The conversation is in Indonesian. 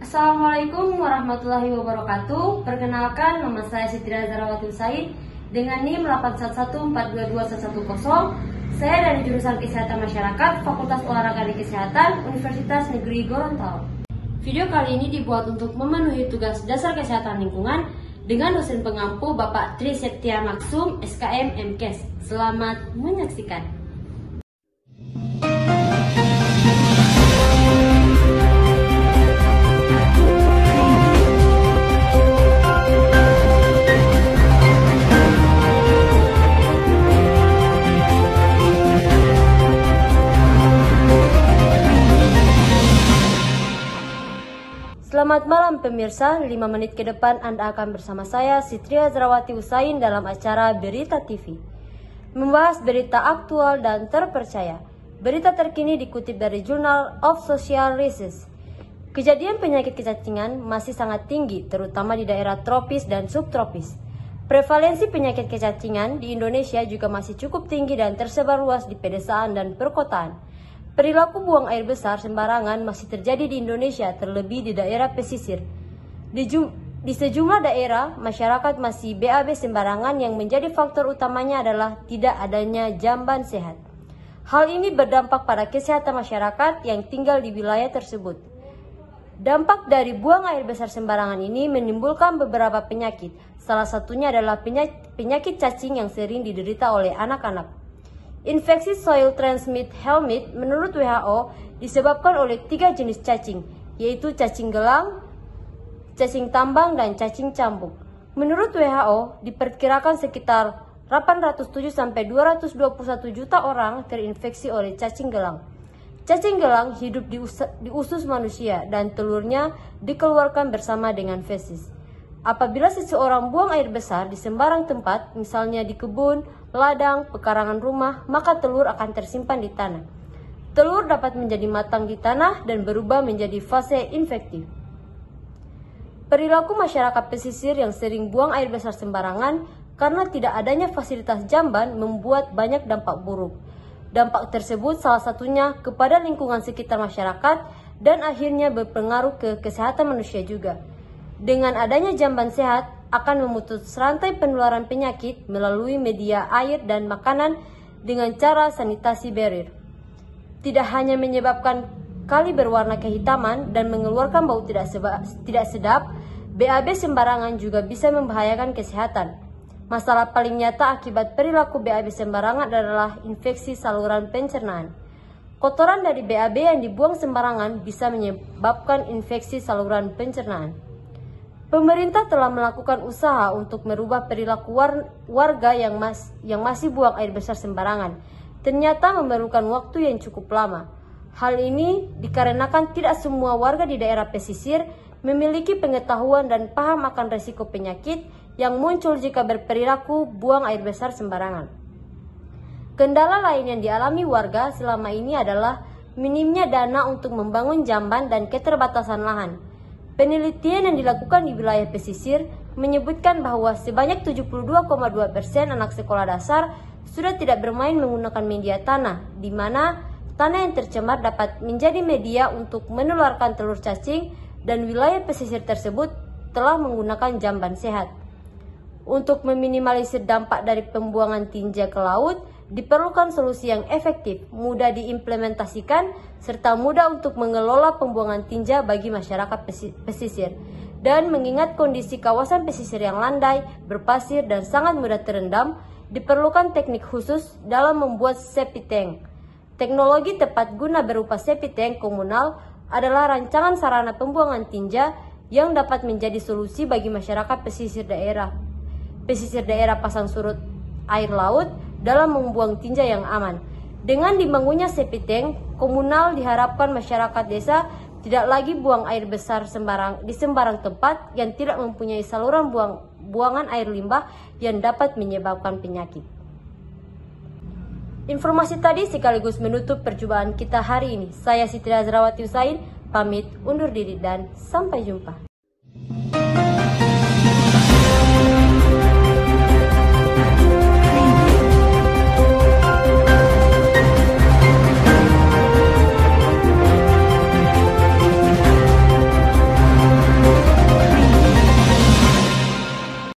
Assalamualaikum warahmatullahi wabarakatuh. Perkenalkan, nama saya Siti Azharawati Usain dengan NIM 811422110. Saya dari jurusan Kesehatan Masyarakat, Fakultas Olahraga dan Kesehatan, Universitas Negeri Gorontalo. Video kali ini dibuat untuk memenuhi tugas dasar kesehatan lingkungan dengan dosen pengampu Bapak Tri Septia Maksum, SKM MKes. Selamat menyaksikan. Selamat malam pemirsa, 5 menit ke depan Anda akan bersama saya Siti Azharawati Usain dalam acara Berita TV. Membahas berita aktual dan terpercaya. Berita terkini dikutip dari Journal of Social Research. Kejadian penyakit kecacingan masih sangat tinggi, terutama di daerah tropis dan subtropis. Prevalensi penyakit kecacingan di Indonesia juga masih cukup tinggi dan tersebar luas di pedesaan dan perkotaan. Perilaku buang air besar sembarangan masih terjadi di Indonesia, terlebih di daerah pesisir. Di sejumlah daerah, masyarakat masih BAB sembarangan yang menjadi faktor utamanya adalah tidak adanya jamban sehat. Hal ini berdampak pada kesehatan masyarakat yang tinggal di wilayah tersebut. Dampak dari buang air besar sembarangan ini menimbulkan beberapa penyakit. Salah satunya adalah penyakit cacing yang sering diderita oleh anak-anak. Infeksi soil transmit helminth menurut WHO disebabkan oleh 3 jenis cacing, yaitu cacing gelang, cacing tambang, dan cacing cambuk. Menurut WHO, diperkirakan sekitar 807-221 juta orang terinfeksi oleh cacing gelang. Cacing gelang hidup di usus manusia dan telurnya dikeluarkan bersama dengan fesis. Apabila seseorang buang air besar di sembarang tempat, misalnya di kebun, ladang, pekarangan rumah, maka telur akan tersimpan di tanah. Telur dapat menjadi matang di tanah dan berubah menjadi fase infektif. Perilaku masyarakat pesisir yang sering buang air besar sembarangan karena tidak adanya fasilitas jamban membuat banyak dampak buruk. Dampak tersebut salah satunya kepada lingkungan sekitar masyarakat dan akhirnya berpengaruh ke kesehatan manusia juga. Dengan adanya jamban sehat akan memutus rantai penularan penyakit melalui media air dan makanan dengan cara sanitasi barrier. Tidak hanya menyebabkan kali berwarna kehitaman dan mengeluarkan bau tidak sedap, BAB sembarangan juga bisa membahayakan kesehatan. Masalah paling nyata akibat perilaku BAB sembarangan adalah infeksi saluran pencernaan. Kotoran dari BAB yang dibuang sembarangan bisa menyebabkan infeksi saluran pencernaan. Pemerintah telah melakukan usaha untuk merubah perilaku warga yang masih buang air besar sembarangan. Ternyata memerlukan waktu yang cukup lama. Hal ini dikarenakan tidak semua warga di daerah pesisir memiliki pengetahuan dan paham akan risiko penyakit yang muncul jika berperilaku buang air besar sembarangan. Kendala lain yang dialami warga selama ini adalah minimnya dana untuk membangun jamban dan keterbatasan lahan. Penelitian yang dilakukan di wilayah pesisir menyebutkan bahwa sebanyak 72,2% anak sekolah dasar sudah tidak bermain menggunakan media tanah, di mana tanah yang tercemar dapat menjadi media untuk menularkan telur cacing, dan wilayah pesisir tersebut telah menggunakan jamban sehat. Untuk meminimalisir dampak dari pembuangan tinja ke laut, diperlukan solusi yang efektif, mudah diimplementasikan, serta mudah untuk mengelola pembuangan tinja bagi masyarakat pesisir. Dan mengingat kondisi kawasan pesisir yang landai, berpasir, dan sangat mudah terendam, diperlukan teknik khusus dalam membuat septic tank. Teknologi tepat guna berupa septic tank komunal adalah rancangan sarana pembuangan tinja yang dapat menjadi solusi bagi masyarakat pesisir daerah pasang surut air laut dalam membuang tinja yang aman. Dengan dibangunnya septic tank komunal, diharapkan masyarakat desa tidak lagi buang air besar di sembarang tempat yang tidak mempunyai saluran buangan air limbah yang dapat menyebabkan penyakit. Informasi tadi sekaligus menutup perjumpaan kita hari ini. Saya Siti Azharawati Usain, pamit undur diri dan sampai jumpa.